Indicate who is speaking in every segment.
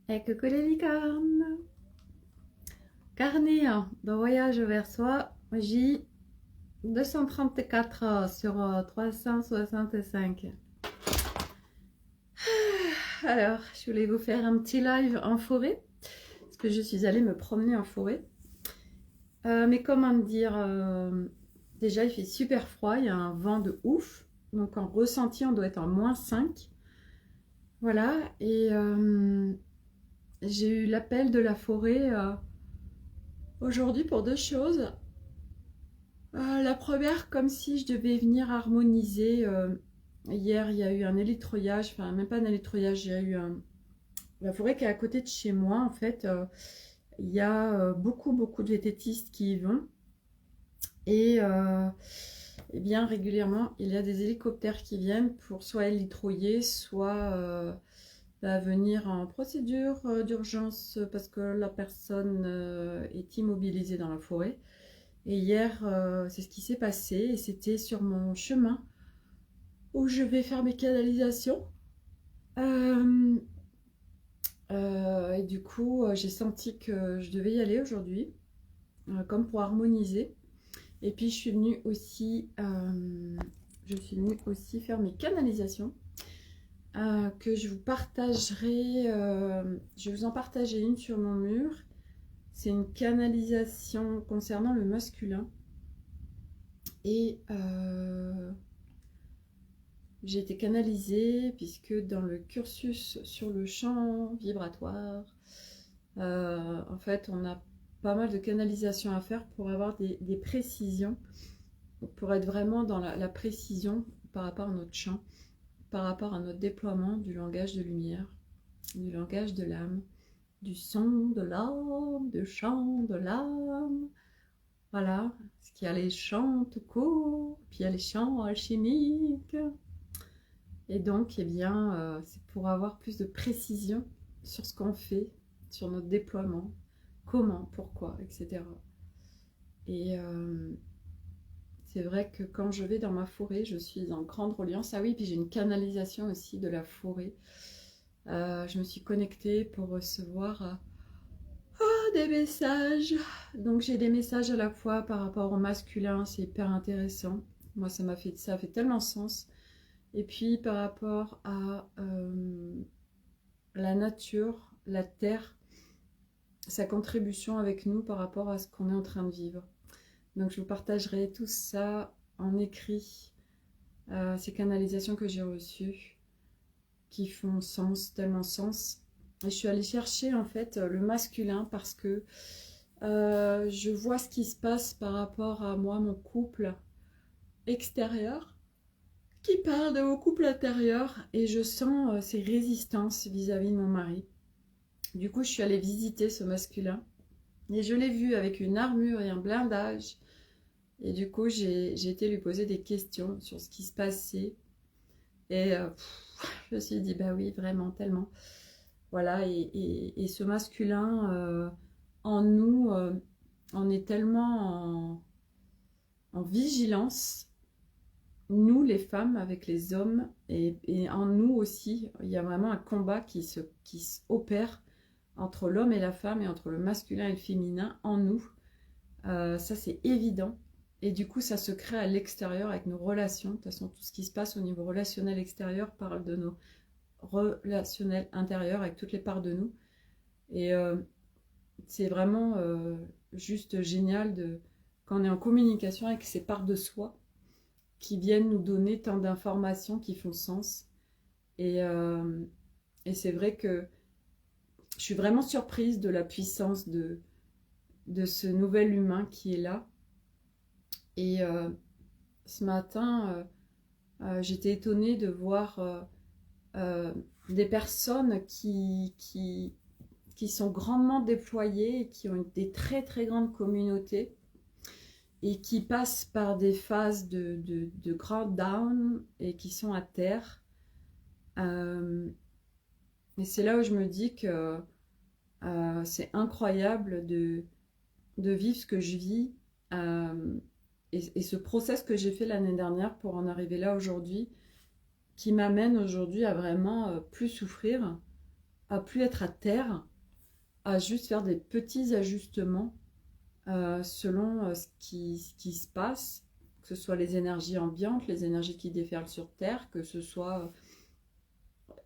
Speaker 1: Et coucou les licornes! Carnet de voyage vers soi, J 234 sur 365. Alors, je voulais vous faire un petit live en forêt, parce que je suis allée me promener en forêt. Mais comment dire, déjà il fait super froid, il y a un vent de ouf, donc en ressenti on doit être en -5. Voilà, et j'ai eu l'appel de la forêt aujourd'hui pour deux choses. La première, comme si je devais venir harmoniser. Hier, il y a eu un électroyage, enfin, même pas un électroyage, il y a eu la forêt qui est à côté de chez moi, en fait. Il y a beaucoup de vététistes qui y vont. Et eh bien, régulièrement, il y a des hélicoptères qui viennent pour soit électroyer, soit venir en procédure d'urgence parce que la personne est immobilisée dans la forêt. Et hier, c'est ce qui s'est passé et c'était sur mon chemin où je vais faire mes canalisations. Euh, et du coup, j'ai senti que je devais y aller aujourd'hui, comme pour harmoniser. Et puis, je suis venue aussi faire mes canalisations que je vous partagerai. Je vais vous en partager une sur mon mur. C'est une canalisation concernant le masculin. Et j'ai été canalisée puisque dans le cursus sur le champ vibratoire, en fait, on a pas mal de canalisation à faire pour avoir des précisions, pour être vraiment dans la précision par rapport à notre champ, par rapport à notre déploiement du langage de lumière, du langage de l'âme, du son de l'âme, du chant de l'âme. Voilà, parce qu'il y a les chants tout court, puis il y a les chants alchimiques. Et donc, eh bien, c'est pour avoir plus de précision sur ce qu'on fait, sur notre déploiement, comment, pourquoi, etc. Et c'est vrai que quand je vais dans ma forêt, je suis en grande reliance. Ah oui, puis j'ai une canalisation aussi de la forêt. Je me suis connectée pour recevoir des messages. Donc j'ai des messages à la fois par rapport au masculin, c'est hyper intéressant. Moi, ça a fait tellement sens. Et puis par rapport à la nature, la terre, sa contribution avec nous par rapport à ce qu'on est en train de vivre. Donc je vous partagerai tout ça en écrit, ces canalisations que j'ai reçues, qui font sens, tellement sens. Et je suis allée chercher en fait le masculin parce que je vois ce qui se passe par rapport à moi, mon couple extérieur, qui parle de mon couple intérieur, et je sens ces résistances vis-à-vis de mon mari. Du coup, je suis allée visiter ce masculin et je l'ai vu avec une armure et un blindage. Et du coup, j'ai été lui poser des questions sur ce qui se passait. Et je me suis dit, bah oui, vraiment, tellement. Voilà, et ce masculin, en nous, on est tellement en vigilance, nous les femmes avec les hommes, et en nous aussi, il y a vraiment un combat qui se opère entre l'homme et la femme, et entre le masculin et le féminin en nous. Ça, c'est évident. Et du coup, ça se crée à l'extérieur avec nos relations. De toute façon, tout ce qui se passe au niveau relationnel extérieur parle de nos relationnels intérieurs avec toutes les parts de nous. Et c'est vraiment juste génial quand on est en communication avec ces parts de soi qui viennent nous donner tant d'informations qui font sens. Et, c'est vrai que je suis vraiment surprise de la puissance de ce nouvel humain qui est là. Et ce matin, j'étais étonnée de voir des personnes qui sont grandement déployées et qui ont des très très grandes communautés et qui passent par des phases de grand down et qui sont à terre. Et c'est là où je me dis que c'est incroyable de vivre ce que je vis. Et ce process que j'ai fait l'année dernière pour en arriver là aujourd'hui, qui m'amène aujourd'hui à vraiment plus souffrir à plus être à terre, à juste faire des petits ajustements selon ce qui se passe, que ce soit les énergies ambiantes, les énergies qui déferlent sur Terre, que ce soit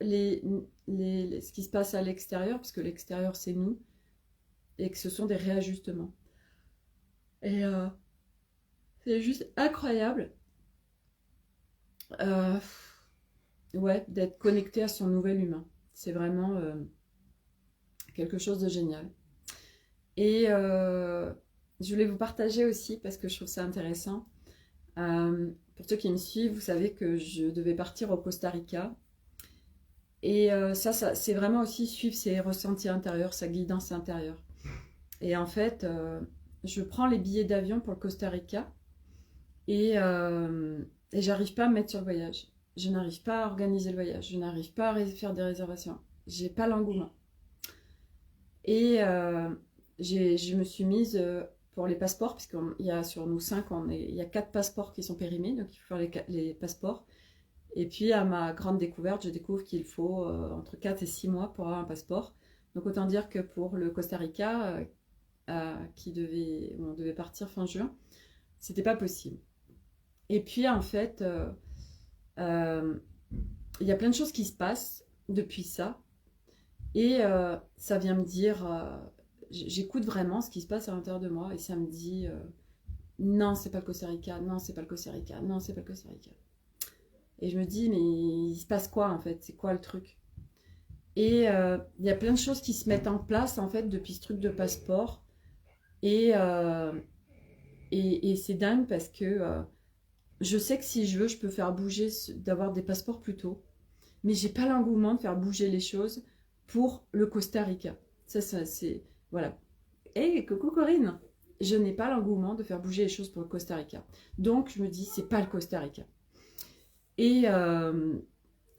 Speaker 1: les, ce qui se passe à l'extérieur, parce que l'extérieur c'est nous, et que ce sont des réajustements. Et c'est juste incroyable ouais, d'être connecté à son nouvel humain. C'est vraiment quelque chose de génial. Et je voulais vous partager aussi, parce que je trouve ça intéressant, pour ceux qui me suivent, vous savez que je devais partir au Costa Rica. Et ça c'est vraiment aussi suivre ses ressentis intérieurs, sa guidance intérieure. Et en fait, je prends les billets d'avion pour le Costa Rica et j'arrive pas à me mettre sur le voyage. Je n'arrive pas à organiser le voyage. Je n'arrive pas à faire des réservations. J'ai pas l'engouement. Et je me suis mise pour les passeports, puisqu'il y a sur nous 5, il y a 4 passeports qui sont périmés, donc il faut faire les passeports. Et puis à ma grande découverte, je découvre qu'il faut entre 4 et 6 mois pour avoir un passeport. Donc autant dire que pour le Costa Rica, où on devait partir fin juin, c'était pas possible. Et puis en fait, il y a plein de choses qui se passent depuis ça. Et ça vient me dire, j'écoute vraiment ce qui se passe à l'intérieur de moi et ça me dit, non, c'est pas le Costa Rica, non, c'est pas le Costa Rica, non, c'est pas le Costa Rica. Et je me dis, mais il se passe quoi en fait? C'est quoi le truc? Et il y a plein de choses qui se mettent en place en fait depuis ce truc de passeport. Et, et c'est dingue parce que je sais que si je veux, je peux faire bouger, d'avoir des passeports plus tôt. Mais j'ai pas l'engouement de faire bouger les choses pour le Costa Rica. Ça c'est... Voilà. Hey, coucou Corinne! Je n'ai pas l'engouement de faire bouger les choses pour le Costa Rica. Donc je me dis, c'est pas le Costa Rica. Et,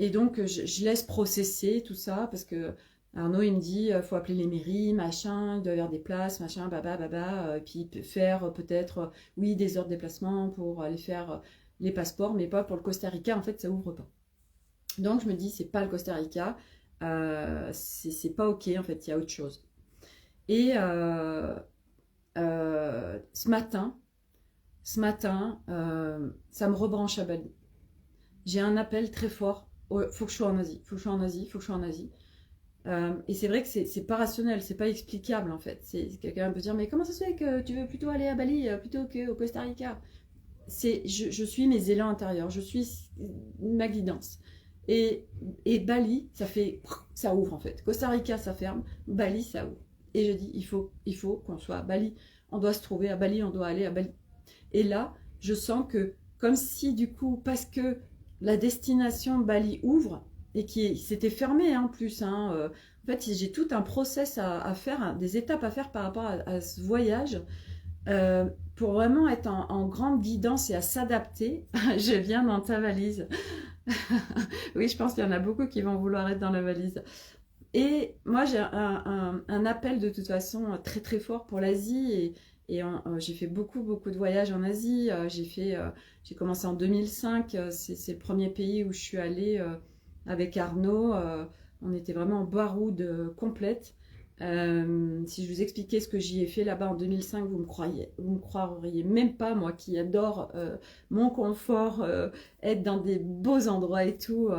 Speaker 1: donc je laisse processer tout ça parce que Arnaud il me dit faut appeler les mairies, machin, il doit y avoir des places, machin, baba, et puis faire peut-être oui des heures de déplacement pour aller faire les passeports, mais pas pour le Costa Rica, en fait ça ouvre pas. Donc je me dis c'est pas le Costa Rica, c'est pas ok en fait, il y a autre chose. Et ce matin, ça me rebranche à Bali. J'ai un appel très fort. Faut que je sois en Asie, faut que je sois en Asie, faut que je sois en Asie. Et c'est vrai que c'est pas rationnel, c'est pas explicable en fait. Quelqu'un peut dire mais comment ça se fait que tu veux plutôt aller à Bali plutôt qu'au Costa Rica? Je suis mes élans intérieurs, je suis ma guidance. Et Bali, ça ouvre en fait. Costa Rica, ça ferme. Bali, ça ouvre. Et je dis il faut qu'on soit à Bali. On doit se trouver à Bali, on doit aller à Bali. Et là, je sens que comme si du coup, parce que la destination Bali ouvre et qui s'était fermée en plus. En fait, j'ai tout un process à faire, des étapes à faire par rapport à ce voyage pour vraiment être en grande guidance et à s'adapter. Je viens dans ta valise. Oui, je pense qu'il y en a beaucoup qui vont vouloir être dans la valise. Et moi, j'ai un appel de toute façon très très fort pour l'Asie et j'ai fait beaucoup de voyages en Asie. J'ai commencé en 2005. C'est le premier pays où je suis allée avec Arnaud. On était en baroude complète. Si je vous expliquais ce que j'y ai fait là-bas en 2005, vous me croiriez même pas, moi qui adore mon confort, être dans des beaux endroits et tout.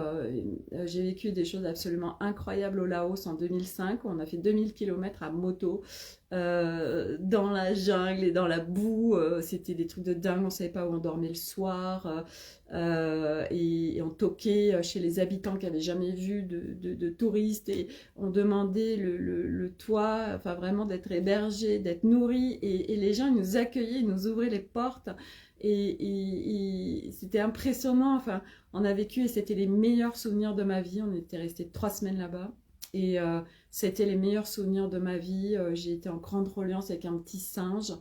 Speaker 1: J'ai vécu des choses absolument incroyables au Laos en 2005. On a fait 2000 km à moto dans la jungle et dans la boue. C'était des trucs de dingue, on savait pas où on dormait le soir. Et on toquait chez les habitants qui n'avaient jamais vu de touristes et on demandait le toit, enfin vraiment d'être hébergé, d'être nourri et les gens ils nous accueillaient, ils nous ouvraient les portes et c'était impressionnant. Enfin, on a vécu et c'était les meilleurs souvenirs de ma vie. On était resté 3 semaines là-bas et c'était les meilleurs souvenirs de ma vie. J'ai été en grande reliance avec un petit singe.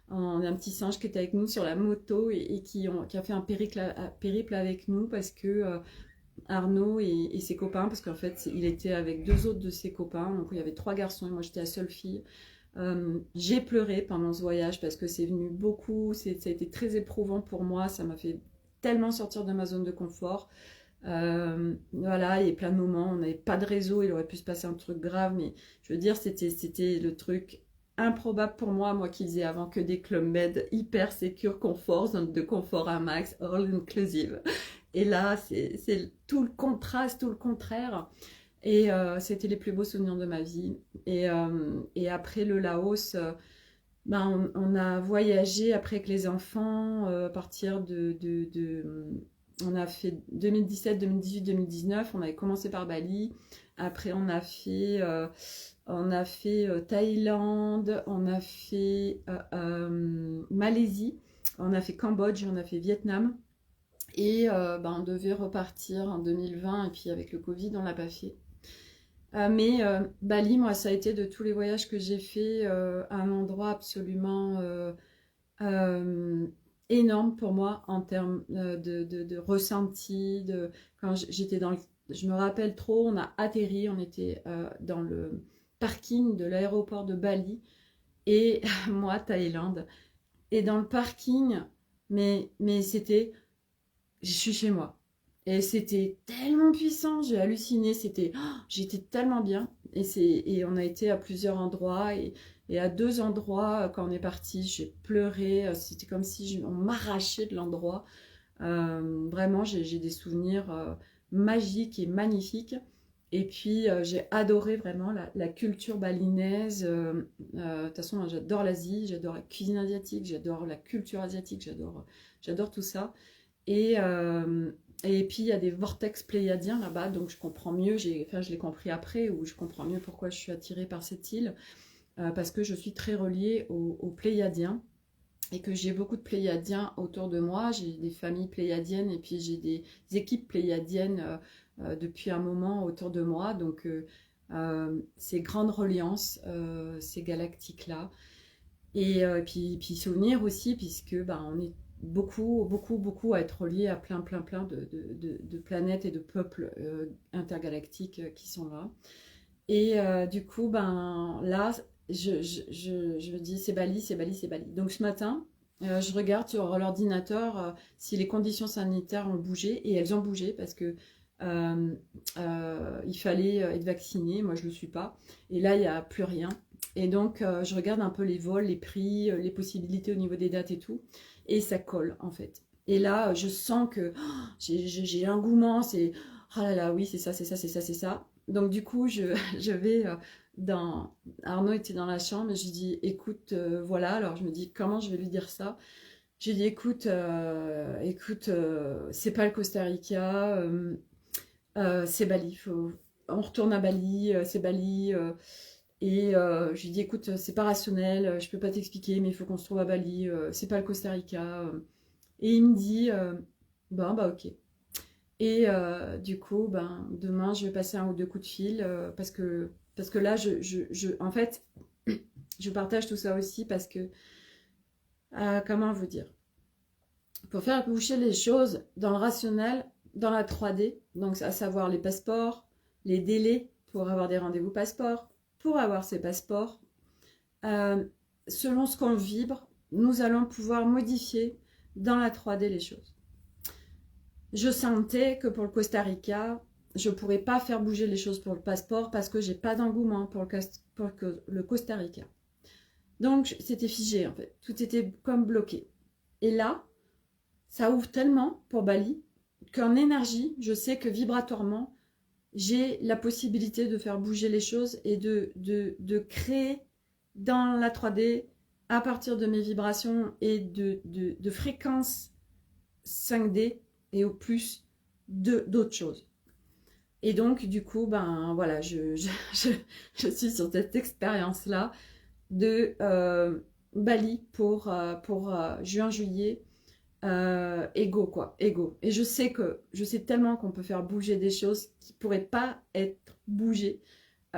Speaker 1: Un petit singe qui était avec nous sur la moto et qui a fait un périple avec nous parce que Arnaud et ses copains, parce qu'en fait il était avec 2 autres de ses copains, donc il y avait 3 garçons et moi j'étais la seule fille. J'ai pleuré pendant ce voyage parce que c'est venu beaucoup, ça a été très éprouvant pour moi, ça m'a fait tellement sortir de ma zone de confort. Voilà, il y a plein de moments, on n'avait pas de réseau, il aurait pu se passer un truc grave, mais je veux dire, c'était le truc improbable pour moi, moi qui faisais avant que des Club Med hyper sécure, confort, zone de confort à max, all inclusive. Et là, c'est tout le contraste, tout le contraire. Et c'était les plus beaux souvenirs de ma vie. Et après le Laos, on a voyagé après que les enfants, à partir on a fait 2017, 2018, 2019. On avait commencé par Bali. Après, on a fait Thaïlande, on a fait Malaisie, on a fait Cambodge, on a fait Vietnam. Et on devait repartir en 2020 et puis avec le Covid, on l'a pas fait. Mais Bali, moi, ça a été de tous les voyages que j'ai fait un endroit absolument euh, énorme pour moi en termes de ressenti. Quand j'étais je me rappelle trop, on a atterri, on était dans le parking de l'aéroport de Bali et moi, Thaïlande. Et dans le parking, mais c'était je suis chez moi. Et c'était tellement puissant, j'ai halluciné, j'étais tellement bien. Et on a été à plusieurs endroits et à 2 endroits, quand on est parti, j'ai pleuré. C'était comme si on m'arrachait de l'endroit. Vraiment, j'ai des souvenirs magiques et magnifiques. Et puis, j'ai adoré vraiment la culture balinaise. De toute façon, j'adore l'Asie, j'adore la cuisine asiatique, j'adore la culture asiatique, j'adore tout ça. Et, euh, et puis il y a des vortex pléiadiens là-bas, donc je comprends mieux, je l'ai compris après, ou je comprends mieux pourquoi je suis attirée par cette île, parce que je suis très reliée aux Pléiadiens, et que j'ai beaucoup de Pléiadiens autour de moi, j'ai des familles pléiadiennes, et puis j'ai des équipes pléiadiennes depuis un moment autour de moi, donc ces grandes reliances, ces galactiques-là, et puis souvenir aussi, puisque on est beaucoup à être relié à plein de planètes et de peuples intergalactiques qui sont là. Et du coup, là, je me dis, c'est Bali, c'est Bali, c'est Bali. Donc ce matin, je regarde sur l'ordinateur si les conditions sanitaires ont bougé, et elles ont bougé parce que euh, il fallait être vacciné, moi je ne le suis pas, et là il n'y a plus rien. Et donc je regarde un peu les vols, les prix, les possibilités au niveau des dates et tout, et ça colle en fait. Et là je sens que j'ai l'engouement, c'est oh là là, oui, c'est ça, c'est ça, c'est ça, c'est ça. Donc du coup, je vais dans... Arnaud était dans la chambre et je lui dis, écoute, voilà, alors je me dis, comment je vais lui dire ça? Je lui dis, écoute, c'est pas le Costa Rica, c'est Bali, on retourne à Bali, c'est Bali. Et je lui dis, écoute, c'est pas rationnel, je peux pas t'expliquer, mais il faut qu'on se trouve à Bali, c'est pas le Costa Rica. Et il me dit, bon, bah ok. Et du coup, demain, je vais passer un ou deux coups de fil parce que là, en fait, je partage tout ça aussi parce que, comment vous dire, pour faire bouger les choses dans le rationnel, dans la 3D, donc à savoir les passeports, les délais pour avoir des rendez-vous passeports, pour avoir ces passeports, euh, selon ce qu'on vibre, nous allons pouvoir modifier dans la 3D les choses. Je sentais que pour le Costa Rica, je ne pourrais pas faire bouger les choses pour le passeport parce que j'ai pas d'engouement pour le Costa Rica. Donc c'était figé en fait, tout était comme bloqué. Et là, ça ouvre tellement pour Bali qu'en énergie, je sais que vibratoirement, j'ai la possibilité de faire bouger les choses et de créer dans la 3D à partir de mes vibrations et de fréquences 5D et au plus d'autres choses. Et donc, du coup, voilà, je suis sur cette expérience-là de Bali pour juin-juillet. Ego, quoi, ego. Et je sais tellement qu'on peut faire bouger des choses qui ne pourraient pas être bougées.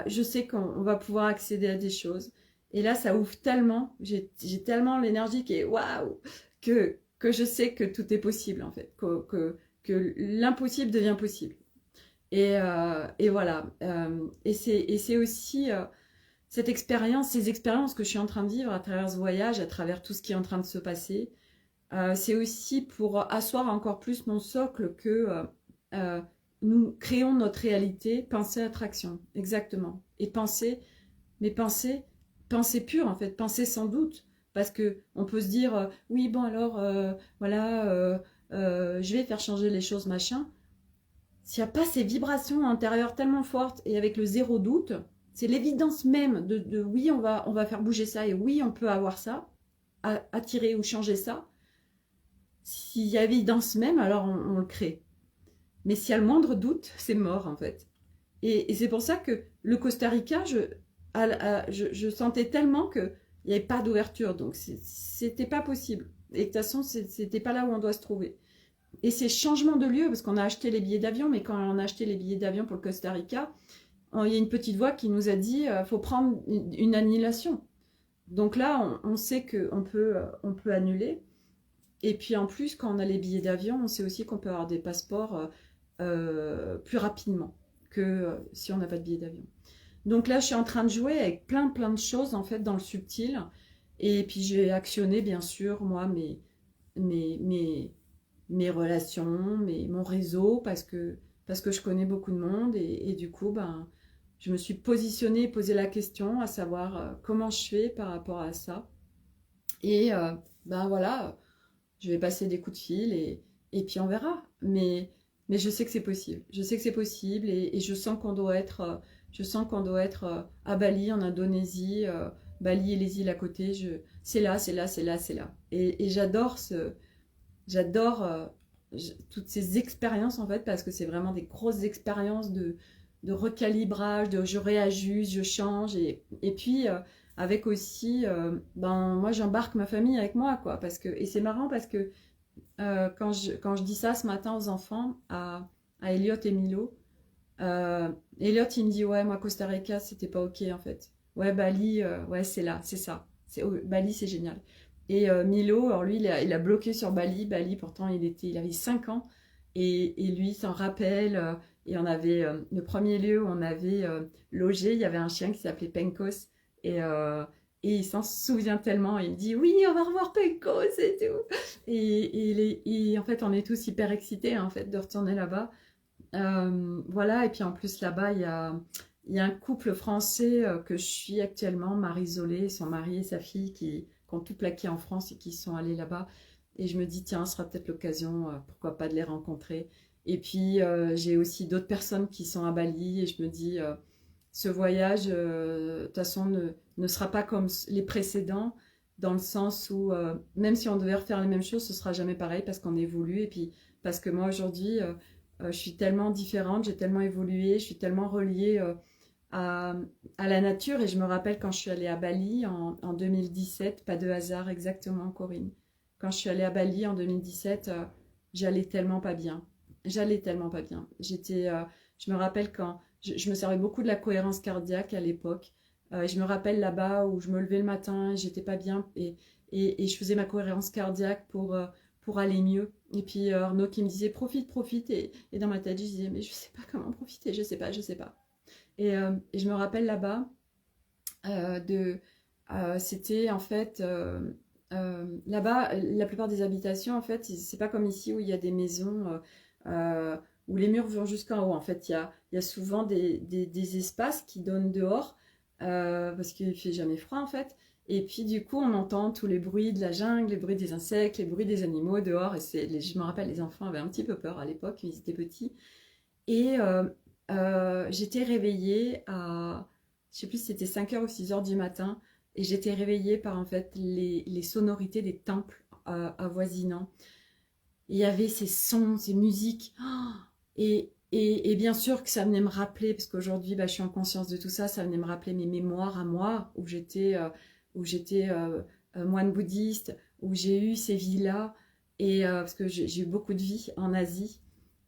Speaker 1: Je sais qu'on va pouvoir accéder à des choses. Et là, ça ouvre tellement, j'ai tellement l'énergie qui est waouh, que je sais que tout est possible, en fait, que l'impossible devient possible. Et voilà. Et c'est aussi ces expériences que je suis en train de vivre à travers ce voyage, à travers tout ce qui est en train de se passer. C'est aussi pour asseoir encore plus mon socle que nous créons notre réalité, pensée, attraction, exactement. Et pensée, mais pensée pure en fait, pensée sans doute. Parce que on peut se dire, oui, bon alors, voilà, je vais faire changer les choses, machin. S'il n'y a pas ces vibrations intérieures tellement fortes et avec le zéro doute, c'est l'évidence même de oui, on va faire bouger ça et oui, on peut avoir ça, attirer ou changer ça. S'il y a évidence même, alors on le crée. Mais s'il y a le moindre doute, c'est mort en fait. Et c'est pour ça que le Costa Rica, je sentais tellement qu'il n'y avait pas d'ouverture. Donc c'était pas possible. Et de toute façon, c'était pas là où on doit se trouver. Et ces changements de lieu, parce qu'on a acheté les billets d'avion, mais quand on a acheté les billets d'avion pour le Costa Rica, il y a une petite voix qui nous a dit faut prendre une annulation. Donc là, on sait on peut annuler. Et puis en plus, quand on a les billets d'avion, on sait aussi qu'on peut avoir des passeports plus rapidement que si on n'a pas de billets d'avion. Donc là, je suis en train de jouer avec plein de choses en fait dans le subtil. Et puis j'ai actionné bien sûr moi mes, mes, mes relations, mon réseau parce que je connais beaucoup de monde et du coup ben je me suis positionnée et posé la question à savoir comment je fais par rapport à ça. Et ben voilà, je vais passer des coups de fil et puis on verra. Mais je sais que c'est possible. Je sais que c'est possible et je sens qu'on doit être à Bali, en Indonésie, Bali et les îles à côté. C'est là, c'est là, c'est là, c'est là. Et j'adore toutes ces expériences en fait parce que c'est vraiment des grosses expériences de recalibrage, de je réajuste, je change et puis avec aussi ben moi j'embarque ma famille avec moi quoi parce que et c'est marrant parce que quand je dis ça ce matin aux enfants à Elliot et Milo Elliot il me dit ouais moi Costa Rica c'était pas ok en fait ouais Bali ouais c'est là c'est ça Bali c'est génial et Milo, alors lui, il a bloqué sur Bali. Bali, pourtant, il avait 5 ans. Et lui, il s'en rappelle. Et on avait le premier lieu où on avait logé, il y avait un chien qui s'appelait Pencos. Et, euh, et il s'en souvient tellement. Il me dit, oui, on va revoir Pencos et tout. Et en fait, on est tous hyper excités en fait, de retourner là-bas. Voilà, et puis en plus, là-bas, il y a un couple français que je suis actuellement, Marie Zolé, son mari et sa fille, qui ont tout plaqué en France et qui sont allés là-bas. Et je me dis, tiens, ce sera peut-être l'occasion, pourquoi pas de les rencontrer. Et puis, j'ai aussi d'autres personnes qui sont à Bali et je me dis, ce voyage, de toute façon, ne sera pas comme les précédents, dans le sens où, même si on devait refaire les mêmes choses, ce sera jamais pareil parce qu'on évolue. Et puis, parce que moi, aujourd'hui, je suis tellement différente, j'ai tellement évolué, je suis tellement reliée à, à la nature. Et je me rappelle quand je suis allée à Bali en 2017, pas de hasard exactement, Corinne. Quand je suis allée à Bali en 2017, j'allais tellement pas bien. J'allais tellement pas bien. Je me rappelle quand je me servais beaucoup de la cohérence cardiaque à l'époque. Je me rappelle là-bas où je me levais le matin, j'étais pas bien et je faisais ma cohérence cardiaque pour aller mieux. Et puis Arnaud qui me disait profite, profite. Et dans ma tête, je disais mais je sais pas comment profiter, je sais pas, je sais pas. Et je me rappelle là-bas, c'était en fait, là-bas, la plupart des habitations, en fait, c'est pas comme ici où il y a des maisons où les murs vont jusqu'en haut. En fait, il y a souvent des espaces qui donnent dehors parce qu'il fait jamais froid en fait. Et puis du coup, on entend tous les bruits de la jungle, les bruits des insectes, les bruits des animaux dehors. Je me rappelle, les enfants avaient un petit peu peur à l'époque, ils étaient petits. Et j'étais réveillée à, je sais plus si c'était 5 heures ou 6 heures du matin, et j'étais réveillée par en fait les sonorités des temples avoisinants. Et il y avait ces sons, ces musiques, et bien sûr que ça venait me rappeler, parce qu'aujourd'hui bah, je suis en conscience de tout ça, ça venait me rappeler mes mémoires à moi, où j'étais moine bouddhiste, où j'ai eu ces vies-là, et parce que j'ai eu beaucoup de vies en Asie.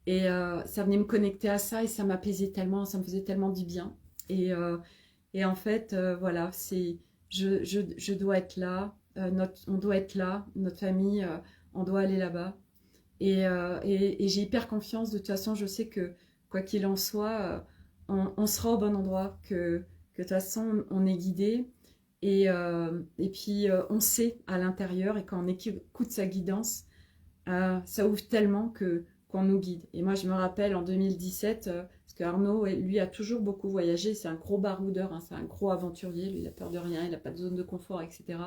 Speaker 1: Et ça venait me connecter à ça et ça m'apaisait tellement, ça me faisait tellement du bien. Et, euh, et en fait, voilà, je dois être là, on doit être là, notre famille, on doit aller là-bas. Et j'ai hyper confiance, de toute façon, je sais que quoi qu'il en soit, on sera au bon endroit, que de toute façon, on est guidé. Et puis, on sait à l'intérieur, et quand on écoute sa guidance, ça ouvre tellement que qu'on nous guide. Et moi, je me rappelle en 2017, parce qu'Arnaud, lui, a toujours beaucoup voyagé, c'est un gros baroudeur, hein, c'est un gros aventurier, lui, il a peur de rien, il n'a pas de zone de confort, etc.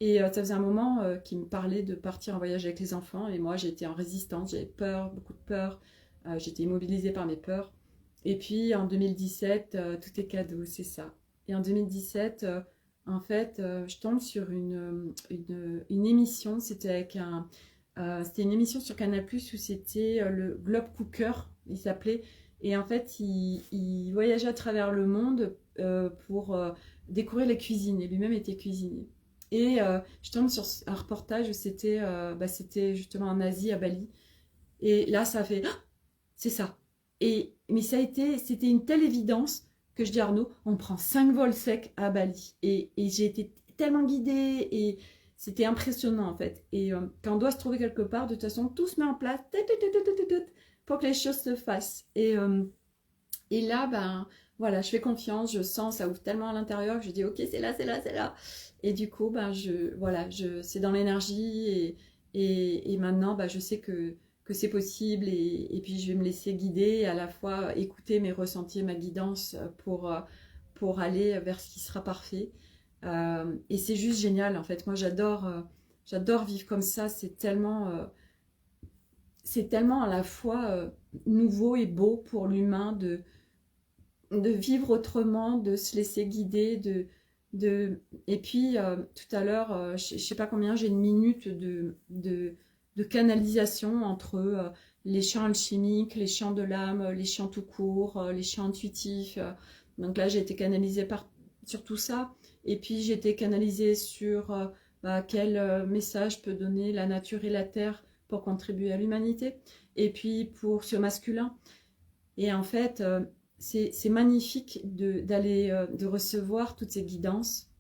Speaker 1: Et ça faisait un moment qu'il me parlait de partir en voyage avec les enfants, et moi, j'étais en résistance, j'avais peur, beaucoup de peur, j'étais immobilisée par mes peurs. Et puis, en 2017, tout est cadeau, c'est ça. Et en 2017, en fait, je tombe sur une émission, c'était une émission sur Canal+, où c'était le Globe Cooker, il s'appelait. Et en fait, il voyageait à travers le monde pour découvrir les cuisines. Et lui-même était cuisinier. Et je tombe sur un reportage où c'était justement en Asie, à Bali. Et là, ça fait, ah, c'est ça. Mais c'était une telle évidence que je dis à Arnaud, on prend 5 vols secs à Bali. Et j'ai été tellement guidée et c'était impressionnant en fait. Et quand on doit se trouver quelque part, de toute façon, tout se met en place pour que les choses se fassent. Et là, ben voilà, je fais confiance, je sens, ça ouvre tellement à l'intérieur que je dis, ok, c'est là, c'est là, c'est là. Et du coup, ben c'est dans l'énergie et maintenant, ben, je sais que c'est possible et puis je vais me laisser guider et à la fois écouter mes ressentis, ma guidance pour aller vers ce qui sera parfait. Et c'est juste génial en fait. Moi, j'adore vivre comme ça. C'est tellement à la fois nouveau et beau pour l'humain de vivre autrement, de se laisser guider, et puis tout à l'heure, je ne sais pas combien, j'ai une minute de canalisation entre les champs alchimiques, les champs de l'âme, les champs tout court, les champs intuitifs. Donc là, j'ai été canalisée sur tout ça. Et puis, j'ai été canalisée sur quel message peut donner la nature et la terre pour contribuer à l'humanité. Et puis, pour ce masculin. Et en fait, c'est magnifique de recevoir toutes ces guidances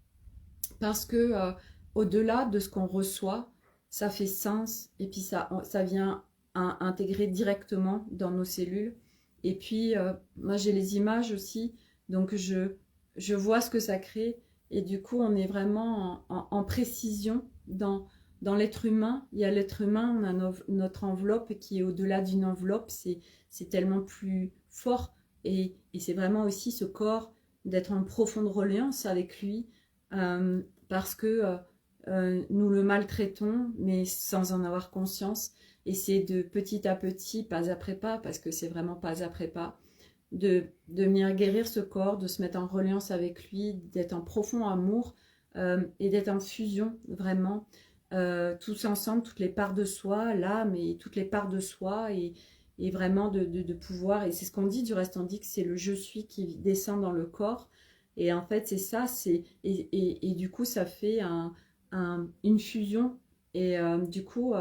Speaker 1: parce que au-delà de ce qu'on reçoit, ça fait sens et puis ça vient intégrer directement dans nos cellules. Et puis, moi, j'ai les images aussi, donc je vois ce que ça crée. Et du coup, on est vraiment en précision dans l'être humain. Il y a l'être humain, on a notre enveloppe qui est au-delà d'une enveloppe. C'est tellement plus fort. Et c'est vraiment aussi ce corps d'être en profonde reliance avec lui parce que nous le maltraitons, mais sans en avoir conscience. Et c'est de petit à petit, pas après pas, parce que c'est vraiment pas après pas, de venir guérir ce corps, de se mettre en reliance avec lui, d'être en profond amour et d'être en fusion vraiment, tous ensemble, toutes les parts de soi, l'âme et toutes les parts de soi et vraiment de pouvoir, et c'est ce qu'on dit du reste, on dit que c'est le je suis qui descend dans le corps, et en fait c'est ça, et du coup ça fait une fusion, et du coup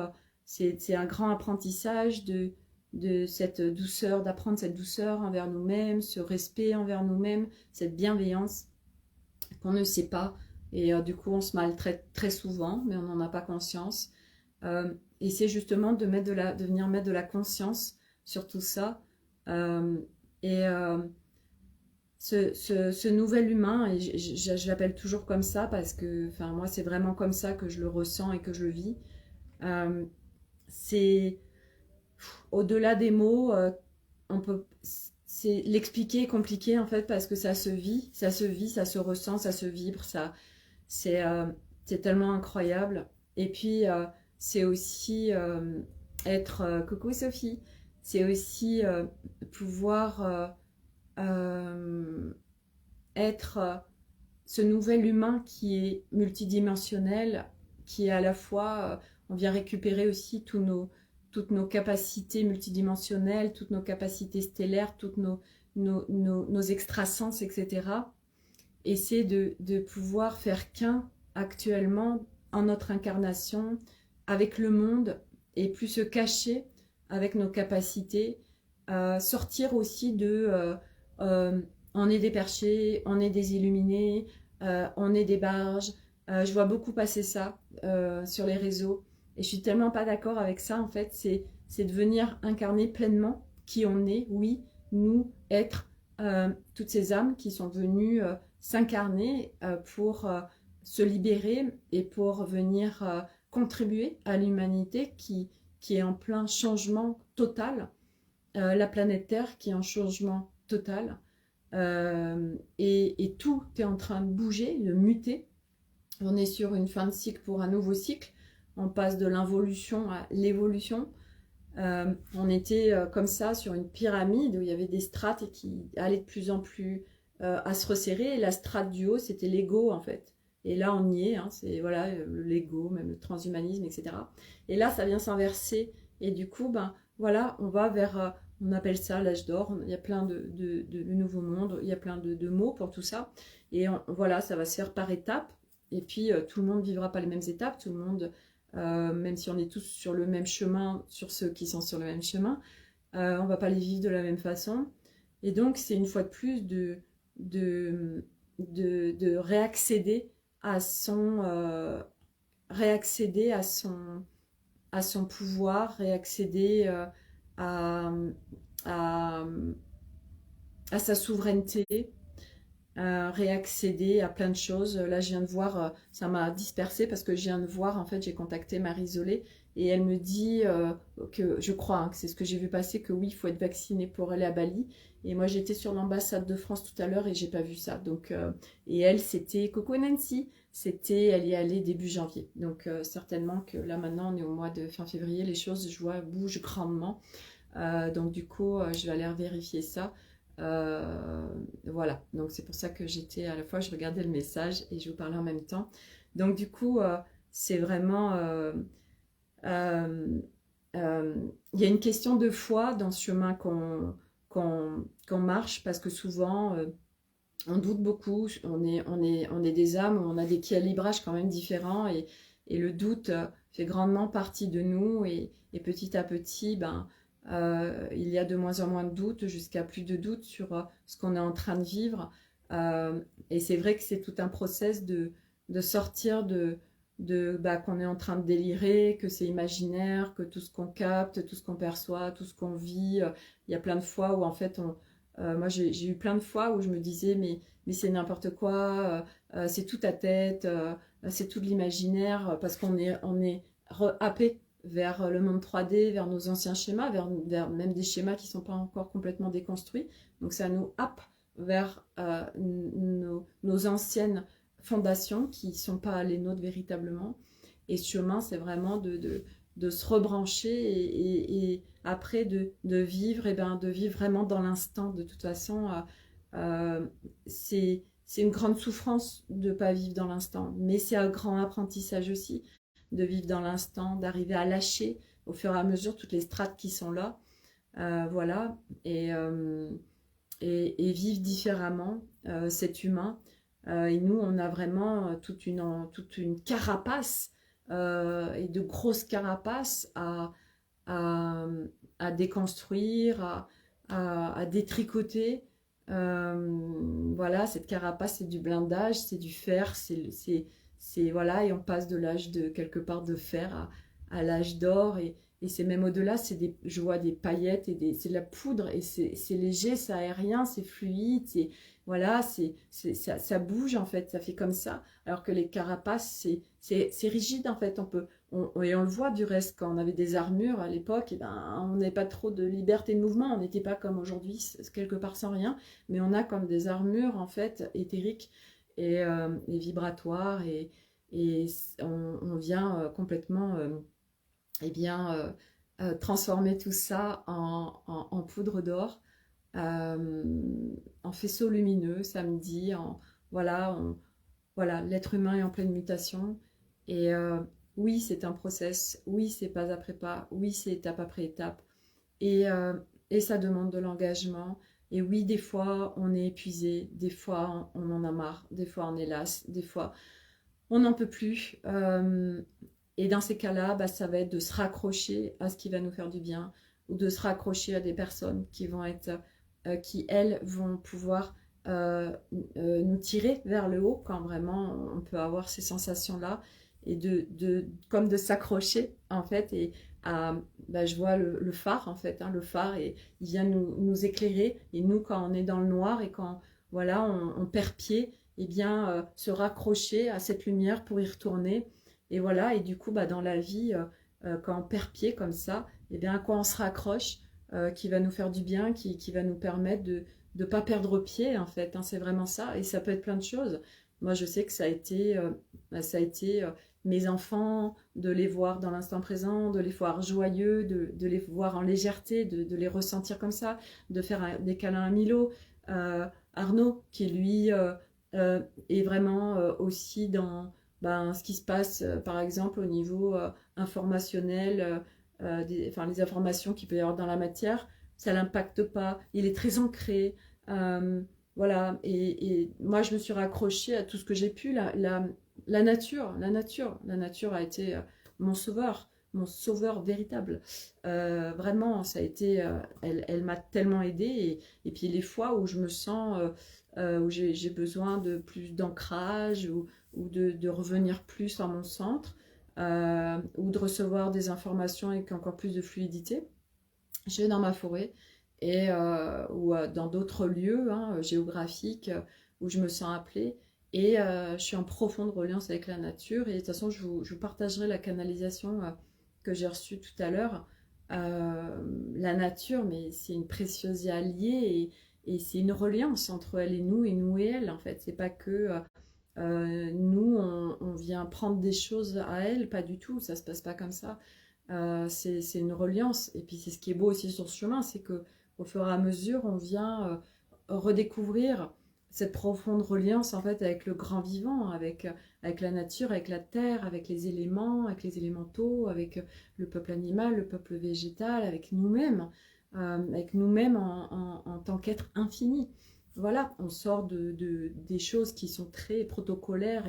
Speaker 1: c'est un grand apprentissage de cette douceur, d'apprendre cette douceur envers nous-mêmes, ce respect envers nous-mêmes, cette bienveillance qu'on ne sait pas, et du coup on se maltraite très souvent, mais on n'en a pas conscience, et c'est justement de venir mettre de la conscience sur tout ça, et ce nouvel humain, et je l'appelle toujours comme ça parce que moi c'est vraiment comme ça que je le ressens et que je le vis, c'est au-delà des mots, l'expliquer est compliqué en fait parce que ça se vit, ça se ressent, ça se vibre, c'est tellement incroyable. Et puis c'est aussi être coucou Sophie, c'est aussi pouvoir être ce nouvel humain qui est multidimensionnel, qui est à la fois, on vient récupérer aussi toutes nos capacités multidimensionnelles, toutes nos capacités stellaires, toutes nos extrasens, etc. Et c'est de pouvoir faire qu'un actuellement en notre incarnation avec le monde et plus se cacher avec nos capacités, sortir aussi on est des perchés, on est des illuminés, on est des barges. Je vois beaucoup passer ça sur les réseaux et je suis tellement pas d'accord avec ça en fait. C'est de venir incarner pleinement qui on est, oui, nous, être toutes ces âmes qui sont venues s'incarner pour se libérer et pour venir contribuer à l'humanité qui est en plein changement total, la planète Terre qui est en changement total, et tout est en train de bouger, de muter. On est sur une fin de cycle pour un nouveau cycle, on passe de l'involution à l'évolution. On était comme ça sur une pyramide où il y avait des strates et qui allaient de plus en plus à se resserrer, et la strate du haut c'était l'ego en fait. Et là on y est, hein, c'est voilà, l'ego, même le transhumanisme, etc. Et là ça vient s'inverser, et du coup ben voilà, on va vers, on appelle ça l'âge d'or. Il y a plein de nouveaux mondes, il y a plein de mots pour tout ça, et voilà, ça va se faire par étapes. Et puis tout le monde vivra pas les mêmes étapes, tout le monde, même si on est tous sur le même chemin, sur ceux qui sont sur le même chemin, on va pas les vivre de la même façon. Et donc c'est une fois de plus de réaccéder à son à son pouvoir, réaccéder à, à, à sa souveraineté, réaccéder à plein de choses. Là, je viens de voir, ça m'a dispersée parce que je viens de voir, en fait, j'ai contacté Marie Isolée et elle me dit que, je crois, hein, que c'est ce que j'ai vu passer, que oui, il faut être vacciné pour aller à Bali. Et moi, j'étais sur l'ambassade de France tout à l'heure et j'ai pas vu ça. Donc, et elle, c'était Coco Nancy. Elle y est allée début janvier. Donc, certainement que là, maintenant, on est au mois de fin février, les choses, je vois, bougent grandement. Donc, du coup, je vais aller vérifier ça. Voilà, donc c'est pour ça que j'étais à la fois, je regardais le message et je vous parlais en même temps. Donc du coup, c'est vraiment, il y a une question de foi dans ce chemin qu'on marche, parce que souvent, on doute beaucoup, on est des âmes, on a des calibrages quand même différents, et le doute fait grandement partie de nous, et petit à petit, ben, il y a de moins en moins de doutes, jusqu'à plus de doutes sur ce qu'on est en train de vivre. Et c'est vrai que c'est tout un process de sortir bah, qu'on est en train de délirer, que c'est imaginaire, que tout ce qu'on capte, tout ce qu'on perçoit, tout ce qu'on vit, il y a plein de fois où en fait moi j'ai eu plein de fois où je me disais mais c'est n'importe quoi, c'est tout à tête, c'est tout de l'imaginaire, parce on est happé vers le monde 3D, vers nos anciens schémas, vers même des schémas qui ne sont pas encore complètement déconstruits. Donc ça nous happe vers nos anciennes fondations qui ne sont pas les nôtres véritablement. Et ce chemin, c'est vraiment de se rebrancher, et après de vivre, et ben, de vivre vraiment dans l'instant. De toute façon, c'est une grande souffrance de ne pas vivre dans l'instant, mais c'est un grand apprentissage aussi, de vivre dans l'instant, d'arriver à lâcher au fur et à mesure toutes les strates qui sont là, voilà, et vivre différemment cet humain. Et nous, on a vraiment toute une carapace, et de grosses carapaces à, à déconstruire, à détricoter. Voilà, cette carapace, c'est du blindage, c'est du fer, voilà, et on passe de l'âge de quelque part de fer à l'âge d'or, et c'est même au-delà, je vois des paillettes, c'est de la poudre, et c'est léger, c'est aérien, c'est fluide, voilà, ça bouge en fait, ça fait comme ça, alors que les carapaces, c'est rigide en fait. Et on le voit du reste, quand on avait des armures à l'époque, et ben, on n'avait pas trop de liberté de mouvement, on n'était pas comme aujourd'hui, quelque part sans rien, mais on a comme des armures en fait éthériques et vibratoires, et on vient complètement eh bien, transformer tout ça en poudre d'or, en faisceau lumineux, samedi, voilà, voilà, l'être humain est en pleine mutation, et oui, c'est un process, oui, c'est pas après pas, oui, c'est étape après étape, et ça demande de l'engagement, et oui, des fois, on est épuisé, des fois, on en a marre, des fois, on est lasse, des fois, on n'en peut plus, et dans ces cas-là, bah, ça va être de se raccrocher à ce qui va nous faire du bien, ou de se raccrocher à des personnes qui vont être, qui elles vont pouvoir nous tirer vers le haut quand vraiment on peut avoir ces sensations-là, et comme de s'accrocher en fait, et bah, je vois le phare en fait, hein, le phare, et il vient nous éclairer, et nous quand on est dans le noir et quand voilà on perd pied, et bien se raccrocher à cette lumière pour y retourner, et voilà, et du coup bah, dans la vie quand on perd pied comme ça, et bien à quoi on se raccroche, qui va nous faire du bien, qui va nous permettre de ne pas perdre pied en fait, hein, c'est vraiment ça, et ça peut être plein de choses. Moi je sais que ça a été mes enfants, de les voir dans l'instant présent, de les voir joyeux, de les voir en légèreté, de les ressentir comme ça, de faire des câlins à Milo, Arnaud qui lui est vraiment aussi dans ce qui se passe par exemple au niveau informationnel, enfin, les informations qu'il peut y avoir dans la matière, ça l'impacte pas, il est très ancré. euh, voilà, et moi je me suis raccrochée à tout ce que j'ai pu. La nature a été mon sauveur véritable. Vraiment, ça a été, elle m'a tellement aidée. Et puis les fois où je me sens, où j'ai besoin de plus d'ancrage ou de revenir plus à mon centre, ou de recevoir des informations avec encore plus de fluidité, je vais dans ma forêt ou dans d'autres lieux hein, géographiques où je me sens appelée et je suis en profonde reliance avec la nature. Et de toute façon, je vous partagerai la canalisation que j'ai reçue tout à l'heure. La nature, mais c'est une précieuse alliée et c'est une reliance entre elle et nous et elle en fait. C'est pas que nous, on vient prendre des choses à elle, pas du tout, ça se passe pas comme ça. C'est une reliance. Et puis c'est ce qui est beau aussi sur ce chemin, c'est que au fur et à mesure, on vient redécouvrir cette profonde reliance en fait avec le grand vivant, avec la nature, avec la terre, avec les éléments, avec les élémentaux, avec le peuple animal, le peuple végétal, avec nous-mêmes en tant qu'être infini. Voilà, on sort des choses qui sont très protocolaires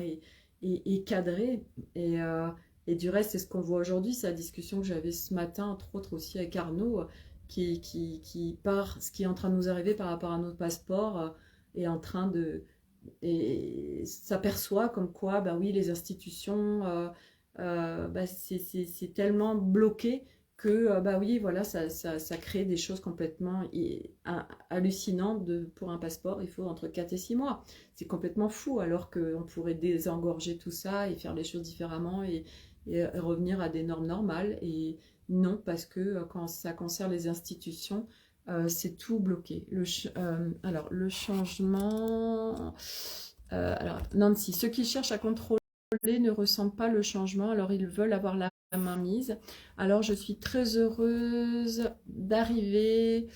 Speaker 1: et cadrées. Et du reste, c'est ce qu'on voit aujourd'hui, c'est la discussion que j'avais ce matin, entre autres aussi avec Arnaud, ce qui est en train de nous arriver par rapport à notre passeport, est en train de... Et s'aperçoit comme quoi, bah oui, les institutions, c'est tellement bloqué que, bah oui, voilà, ça crée des choses complètement hallucinantes. Pour un passeport, il faut entre 4 et 6 mois. C'est complètement fou, alors qu'on pourrait désengorger tout ça et faire les choses différemment et revenir à des normes normales. Et non, parce que quand ça concerne les institutions, c'est tout bloqué. Alors, le changement... alors, Nancy, ceux qui cherchent à contrôler ne ressentent pas le changement, alors ils veulent avoir la main mise. Alors, je suis très heureuse d'arriver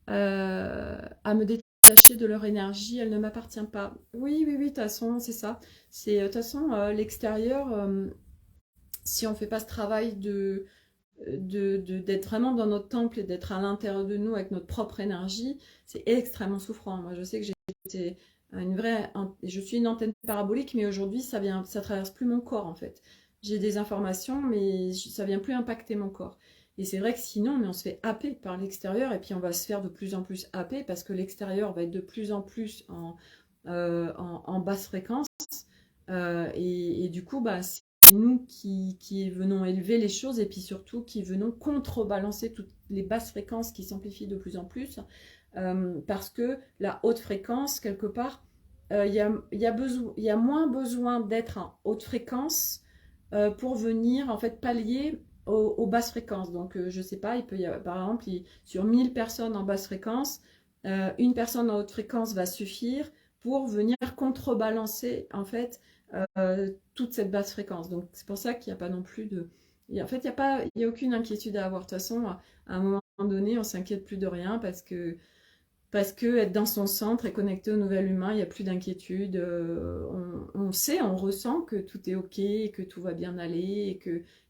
Speaker 1: à me détacher de leur énergie, elle ne m'appartient pas. Oui, oui, oui, de toute façon, c'est ça. De toute façon, l'extérieur, si on ne fait pas ce travail d'être vraiment dans notre temple et d'être à l'intérieur de nous avec notre propre énergie, c'est extrêmement souffrant. Moi, je sais que j'étais je suis une antenne parabolique, mais aujourd'hui, ça traverse plus mon corps en fait. J'ai des informations, mais ça vient plus impacter mon corps. Et c'est vrai que sinon, mais on se fait happer par l'extérieur et puis on va se faire de plus en plus happer parce que l'extérieur va être de plus en plus en basse fréquence. Et du coup, bah, c'est nous qui venons élever les choses et puis surtout qui venons contrebalancer toutes les basses fréquences qui s'amplifient de plus en plus. Parce que la haute fréquence, quelque part, il y a moins besoin d'être en haute fréquence pour venir en fait pallier aux basses fréquences. Donc, je sais pas, il peut y avoir, par exemple, sur 1000 personnes en basse fréquence, une personne en haute fréquence va suffire pour venir contrebalancer en fait toute cette basse fréquence. Donc, c'est pour ça qu'il n'y a pas non plus de... En fait, il y a aucune inquiétude à avoir. De toute façon, à un moment donné, on s'inquiète plus de rien parce que être dans son centre et connecté au nouvel humain, il n'y a plus d'inquiétude. On sait, on ressent que tout est OK, que tout va bien aller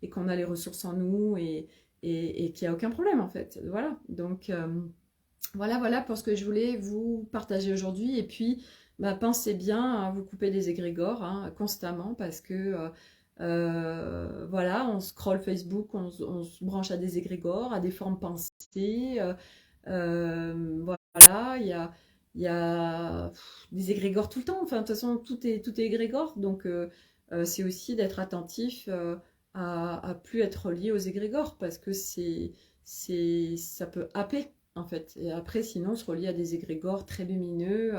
Speaker 1: et qu'on a les ressources en nous et qu'il n'y a aucun problème en fait. Voilà. Donc voilà pour ce que je voulais vous partager aujourd'hui. Et puis, bah, pensez bien à vous couper des égrégores hein, constamment parce que voilà, on scrolle Facebook, on se branche à des égrégores, à des formes pensées. Voilà, il y a des égrégores tout le temps. Enfin, de toute façon, tout est égrégore. Donc, c'est aussi d'être attentif à plus être lié aux égrégores parce que ça peut happer, en fait. Et après, sinon, on se relie à des égrégores très lumineux,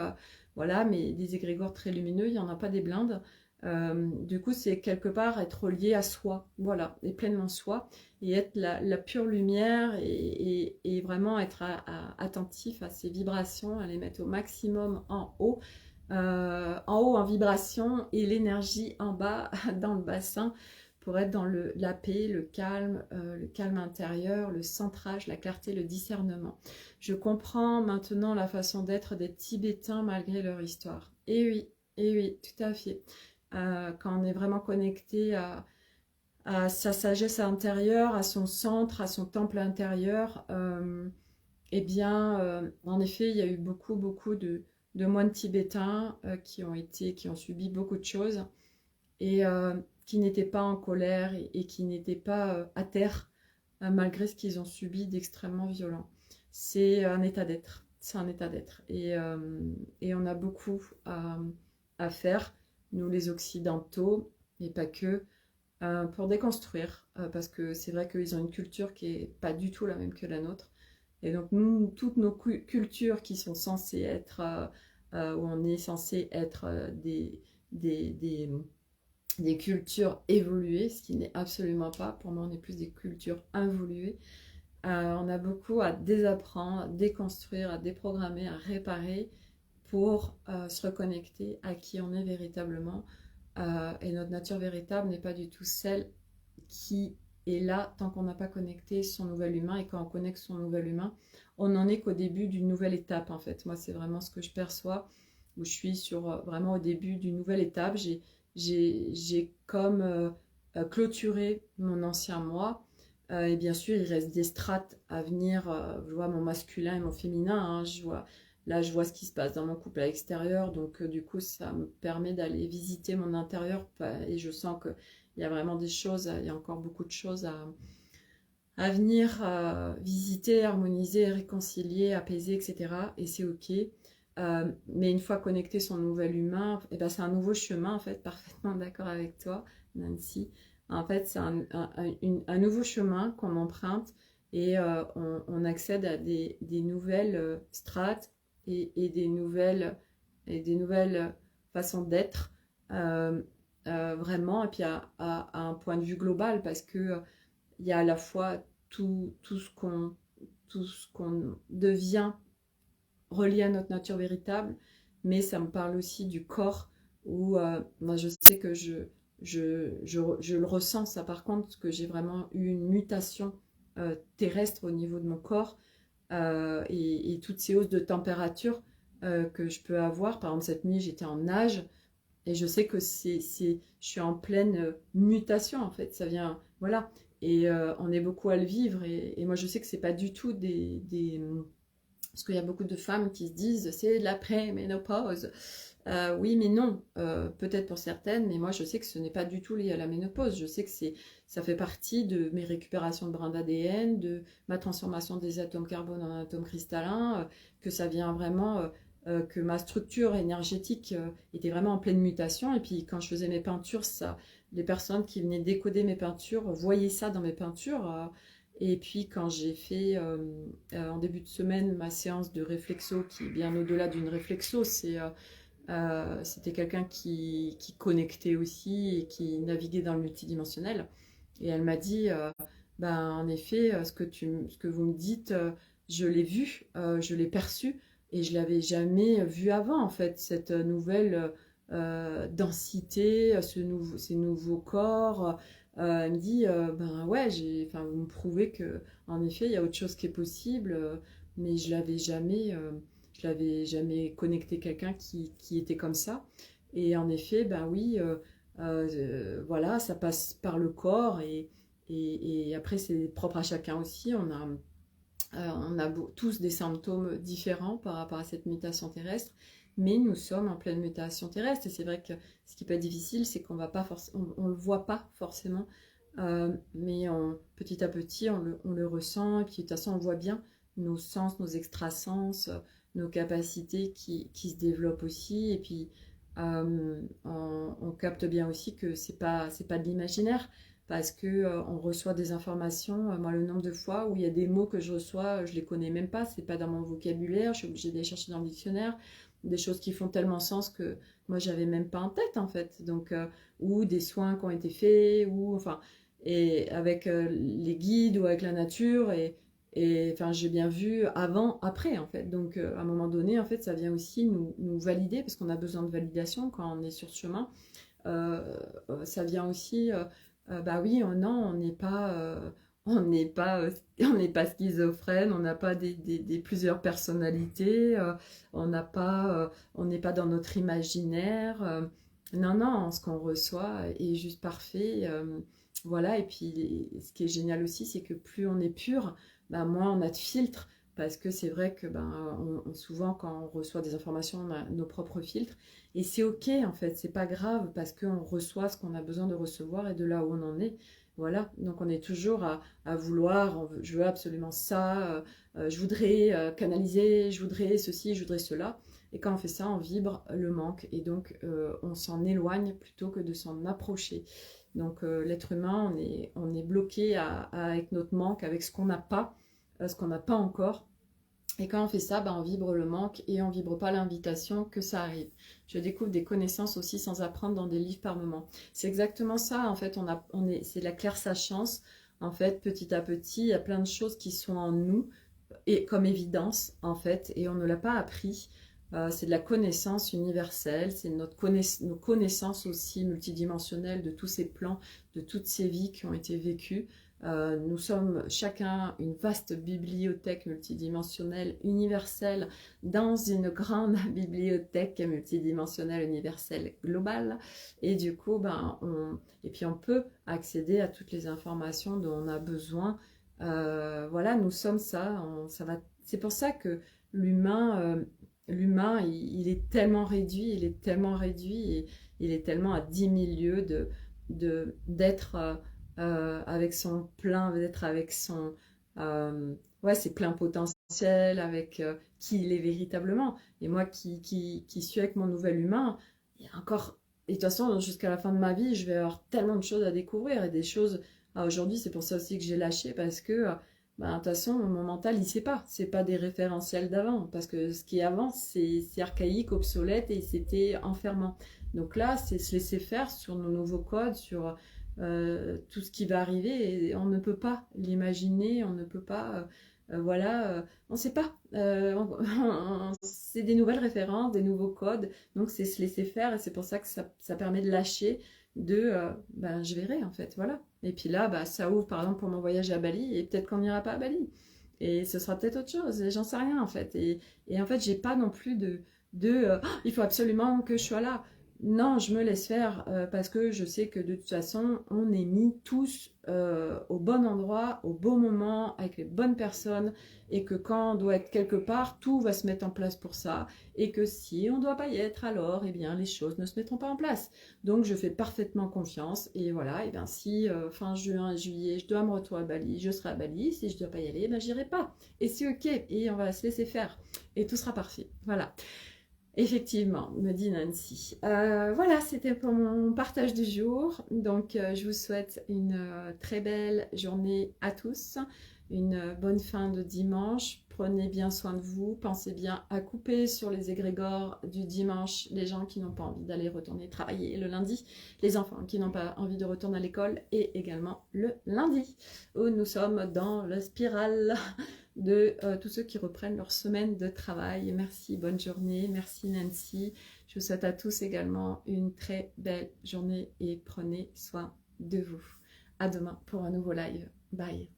Speaker 1: voilà, mais des égrégores très lumineux, il n'y en a pas des blindes. Du coup, c'est quelque part être lié à soi, voilà, et pleinement soi, et être la pure lumière, et vraiment être attentif à ces vibrations, à les mettre au maximum en haut en vibration, et l'énergie en bas dans le bassin, pour être dans la paix, le calme intérieur, le centrage, la clarté, le discernement. Je comprends maintenant la façon d'être des Tibétains malgré leur histoire. Et oui, tout à fait. Quand on est vraiment connecté à sa sagesse intérieure, à son centre, à son temple intérieur, eh bien, en effet, il y a eu beaucoup de moines tibétains qui ont subi beaucoup de choses, et qui n'étaient pas en colère, et qui n'étaient pas à terre, malgré ce qu'ils ont subi d'extrêmement violent. C'est un état d'être. C'est un état d'être. Et on a beaucoup à faire, nous les Occidentaux, et pas que, pour déconstruire, parce que c'est vrai qu'ils ont une culture qui n'est pas du tout la même que la nôtre. Et donc nous, toutes nos cultures qui sont censées être, où on est censé être des, des, des cultures évoluées, ce qui n'est absolument pas. Pour moi, on est plus des cultures involuées. On a beaucoup à désapprendre, à déconstruire, à déprogrammer, à réparer, pour se reconnecter à qui on est véritablement. Et notre nature véritable n'est pas du tout celle qui est là tant qu'on n'a pas connecté son nouvel humain. Et quand on connecte son nouvel humain, on n'en est qu'au début d'une nouvelle étape, en fait. Moi, c'est vraiment ce que je perçois, où je suis vraiment au début d'une nouvelle étape. J'ai comme clôturé mon ancien moi. Et bien sûr, il reste des strates à venir. Je vois mon masculin et mon féminin. Hein, là, je vois ce qui se passe dans mon couple à l'extérieur. Donc, du coup, ça me permet d'aller visiter mon intérieur. Et je sens qu'il y a vraiment des choses, il y a encore beaucoup de choses à venir visiter, harmoniser, réconcilier, apaiser, etc. Et c'est OK. Mais une fois connecté son nouvel humain, et ben c'est un nouveau chemin, en fait, parfaitement d'accord avec toi, Nancy. En fait, c'est un nouveau chemin qu'on emprunte, et on accède à des nouvelles strates, et des nouvelles façons d'être, vraiment, et puis à un point de vue global, parce que il y a à la fois tout ce qu'on devient relié à notre nature véritable, mais ça me parle aussi du corps, où moi je sais que je le ressens, ça par contre, que j'ai vraiment eu une mutation terrestre au niveau de mon corps, et toutes ces hausses de température que je peux avoir. Par exemple, cette nuit j'étais en nage, et je sais que je suis en pleine mutation, en fait, ça vient, voilà, et on est beaucoup à le vivre, et moi je sais que c'est pas du tout parce qu'il y a beaucoup de femmes qui se disent c'est l'après-ménopause. Oui, mais non, peut-être pour certaines, mais moi je sais que ce n'est pas du tout lié à la ménopause. Je sais que ça fait partie de mes récupérations de brins d'ADN, de ma transformation des atomes carbone en atomes cristallins, que ça vient vraiment, que ma structure énergétique était vraiment en pleine mutation. Et puis quand je faisais mes peintures, les personnes qui venaient décoder mes peintures voyaient ça dans mes peintures. Et puis quand j'ai fait en début de semaine ma séance de réflexo, qui est bien au-delà d'une réflexo, c'était quelqu'un qui connectait aussi, et qui naviguait dans le multidimensionnel. Et elle m'a dit, ben, en effet, ce que vous me dites, je l'ai vu, je l'ai perçu, et je l'avais jamais vu avant, en fait, cette nouvelle densité, ces nouveaux corps. Elle me dit, ben ouais, vous me prouvez que, en effet, il y a autre chose qui est possible, mais je l'avais jamais connecté quelqu'un qui était comme ça. Et en effet, ben oui, voilà, ça passe par le corps, et après c'est propre à chacun aussi. On a tous des symptômes différents par rapport à cette mutation terrestre, mais nous sommes en pleine mutation terrestre. Et c'est vrai que ce qui peut être difficile, c'est qu'on on le voit pas forcément, mais petit à petit, on le ressent. Et puis de toute façon, on voit bien nos sens, nos extrasens, nos capacités qui se développent aussi. Et puis, on capte bien aussi que c'est pas de l'imaginaire, parce que on reçoit des informations. Moi, le nombre de fois où il y a des mots que je reçois, je les connais même pas, c'est pas dans mon vocabulaire, je suis obligée d'aller chercher dans le dictionnaire. des choses qui font tellement sens que moi j'avais même pas en tête en fait. Donc ou des soins qui ont été faits ou enfin et avec les guides ou avec la nature et enfin j'ai bien vu avant après en fait. Donc à un moment donné en fait ça vient aussi nous valider parce qu'on a besoin de validation quand on est sur ce chemin. Euh, Ça vient aussi bah oui, non, on n'est pas, on n'est pas schizophrène, on n'a pas des plusieurs personnalités, on n'est pas dans notre imaginaire. Non, non, ce qu'on reçoit est juste parfait. Voilà, et puis ce qui est génial aussi, c'est que plus on est pur, bah, moins on a de filtres. Parce que c'est vrai que ben, souvent, quand on reçoit des informations, on a nos propres filtres. Et c'est ok, en fait, c'est pas grave parce qu'on reçoit ce qu'on a besoin de recevoir et de là où on en est. Voilà, donc on est toujours à vouloir, je veux absolument ça, je voudrais canaliser, je voudrais ceci, je voudrais cela. Et quand on fait ça, on vibre le manque et donc on s'en éloigne plutôt que de s'en approcher. Donc l'être humain, on est bloqué avec notre manque, avec ce qu'on n'a pas encore. Et quand on fait ça, bah, on vibre le manque et on vibre pas l'invitation que ça arrive. Je découvre des connaissances aussi sans apprendre dans des livres par moment. C'est exactement ça, en fait, c'est la claire sachance. En fait, petit à petit, il y a plein de choses qui sont en nous, et comme évidence, en fait, et on ne l'a pas appris. C'est de la connaissance universelle, c'est nos connaissances aussi multidimensionnelles de tous ces plans, de toutes ces vies qui ont été vécues. Nous sommes chacun une vaste bibliothèque multidimensionnelle universelle dans une grande bibliothèque multidimensionnelle universelle globale. Et du coup, et puis on peut accéder à toutes les informations dont on a besoin. Voilà, nous sommes ça. C'est pour ça que l'humain, il est tellement réduit, il est tellement à 10 000 lieues d'être avec son plein, d'être avec ouais, ses pleins potentiels, avec qui il est véritablement. Et moi qui suis avec mon nouvel humain, il y a encore, et de toute façon, jusqu'à la fin de ma vie, je vais avoir tellement de choses à découvrir et des choses. Aujourd'hui, c'est pour ça aussi que j'ai lâché parce que de toute façon, mon mental, il sait pas. C'est pas des référentiels d'avant. Parce que ce qui est avant, c'est archaïque, obsolète et c'était enfermant. Donc là, c'est se laisser faire sur nos nouveaux codes, sur tout ce qui va arriver. Et on ne peut pas l'imaginer, on ne peut pas. Voilà, on ne sait pas. C'est des nouvelles références, des nouveaux codes. Donc c'est se laisser faire et c'est pour ça que ça permet de lâcher je verrai en fait, voilà. Et puis là, ça ouvre par exemple pour mon voyage à Bali et peut-être qu'on n'ira pas à Bali. Et ce sera peut-être autre chose, et j'en sais rien en fait. Et en fait, j'ai pas non plus il faut absolument que je sois là. Non, je me laisse faire parce que je sais que de toute façon, on est mis tous au bon endroit, au bon moment, avec les bonnes personnes, et que quand on doit être quelque part, tout va se mettre en place pour ça, et que si on ne doit pas y être, alors eh bien, les choses ne se mettront pas en place. Donc je fais parfaitement confiance, et voilà, et bien si fin juin, juillet, je dois me retrouver à Bali, je serai à Bali, si je ne dois pas y aller, j'irai pas. Et c'est ok, et on va se laisser faire, et tout sera parfait. Voilà. Effectivement, me dit Nancy. Voilà, c'était pour mon partage du jour. Donc, je vous souhaite une très belle journée à tous, une bonne fin de dimanche. Prenez bien soin de vous, pensez bien à couper sur les égrégores du dimanche, les gens qui n'ont pas envie d'aller retourner travailler le lundi, les enfants qui n'ont pas envie de retourner à l'école et également le lundi, où nous sommes dans la spirale de tous ceux qui reprennent leur semaine de travail. Merci, bonne journée. Merci Nancy. Je vous souhaite à tous également une très belle journée et prenez soin de vous. À demain pour un nouveau live. Bye.